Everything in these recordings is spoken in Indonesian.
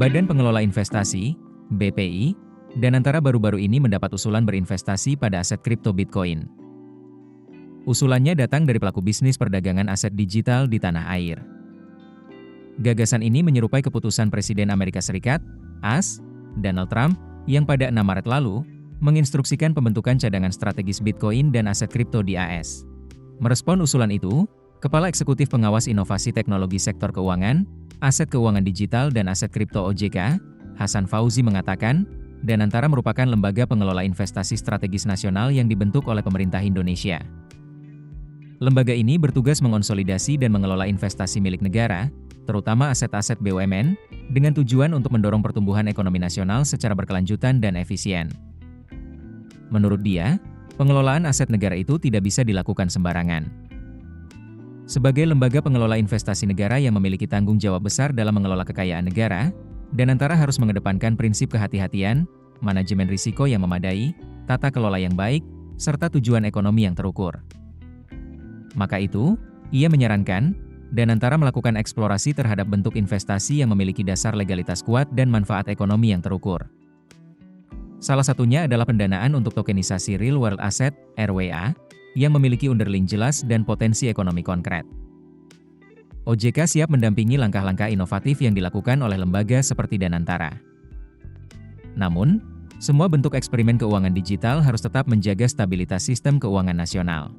Badan Pengelola Investasi, BPI, Danantara baru-baru ini mendapat usulan berinvestasi pada aset kripto Bitcoin. Usulannya datang dari pelaku bisnis perdagangan aset digital di tanah air. Gagasan ini menyerupai keputusan Presiden Amerika Serikat, AS, Donald Trump, yang pada 6 Maret lalu, menginstruksikan pembentukan cadangan strategis Bitcoin dan aset kripto di AS. Merespon usulan itu, Kepala Eksekutif Pengawas Inovasi Teknologi Sektor Keuangan, Aset Keuangan Digital dan Aset Kripto OJK, Hasan Fauzi mengatakan, Danantara merupakan lembaga pengelola investasi strategis nasional yang dibentuk oleh pemerintah Indonesia. Lembaga ini bertugas mengonsolidasi dan mengelola investasi milik negara, terutama aset-aset BUMN, dengan tujuan untuk mendorong pertumbuhan ekonomi nasional secara berkelanjutan dan efisien. Menurut dia, pengelolaan aset negara itu tidak bisa dilakukan sembarangan. Sebagai lembaga pengelola investasi negara yang memiliki tanggung jawab besar dalam mengelola kekayaan negara, Danantara harus mengedepankan prinsip kehati-hatian, manajemen risiko yang memadai, tata kelola yang baik, serta tujuan ekonomi yang terukur. Maka itu, ia menyarankan, Danantara melakukan eksplorasi terhadap bentuk investasi yang memiliki dasar legalitas kuat dan manfaat ekonomi yang terukur. Salah satunya adalah pendanaan untuk tokenisasi Real World Asset, RWA, yang memiliki underlying jelas dan potensi ekonomi konkret. OJK siap mendampingi langkah-langkah inovatif yang dilakukan oleh lembaga seperti Danantara. Namun, semua bentuk eksperimen keuangan digital harus tetap menjaga stabilitas sistem keuangan nasional.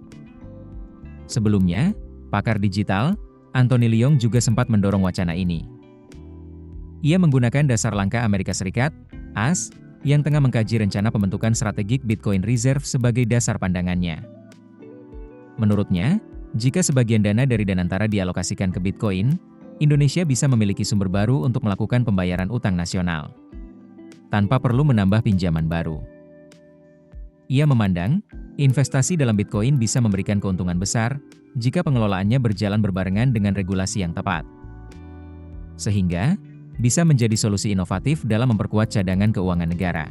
Sebelumnya, pakar digital, Anthony Leong juga sempat mendorong wacana ini. Ia menggunakan dasar langkah Amerika Serikat, AS, yang tengah mengkaji rencana pembentukan strategik Bitcoin Reserve sebagai dasar pandangannya. Menurutnya, jika sebagian dana dari Danantara dialokasikan ke Bitcoin, Indonesia bisa memiliki sumber baru untuk melakukan pembayaran utang nasional, tanpa perlu menambah pinjaman baru. Ia memandang, investasi dalam Bitcoin bisa memberikan keuntungan besar, jika pengelolaannya berjalan berbarengan dengan regulasi yang tepat. Sehingga, bisa menjadi solusi inovatif dalam memperkuat cadangan keuangan negara.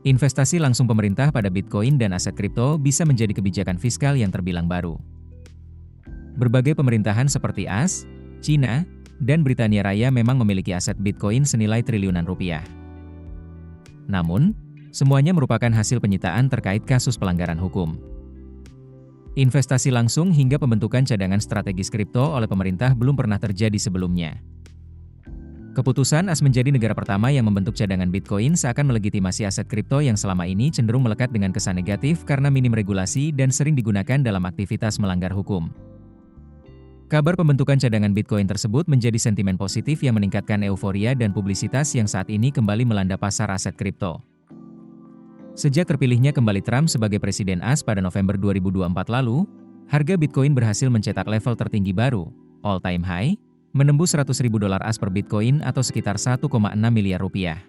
Investasi langsung pemerintah pada Bitcoin dan aset kripto bisa menjadi kebijakan fiskal yang terbilang baru. Berbagai pemerintahan seperti AS, Cina, dan Britania Raya memang memiliki aset Bitcoin senilai triliunan rupiah. Namun, semuanya merupakan hasil penyitaan terkait kasus pelanggaran hukum. Investasi langsung hingga pembentukan cadangan strategis kripto oleh pemerintah belum pernah terjadi sebelumnya. Keputusan AS menjadi negara pertama yang membentuk cadangan Bitcoin seakan melegitimasi aset kripto yang selama ini cenderung melekat dengan kesan negatif karena minim regulasi dan sering digunakan dalam aktivitas melanggar hukum. Kabar pembentukan cadangan Bitcoin tersebut menjadi sentimen positif yang meningkatkan euforia dan publisitas yang saat ini kembali melanda pasar aset kripto. Sejak terpilihnya kembali Trump sebagai Presiden AS pada November 2024 lalu, harga Bitcoin berhasil mencetak level tertinggi baru, all-time high, menembus $100.000 AS per Bitcoin atau sekitar 1,6 miliar rupiah.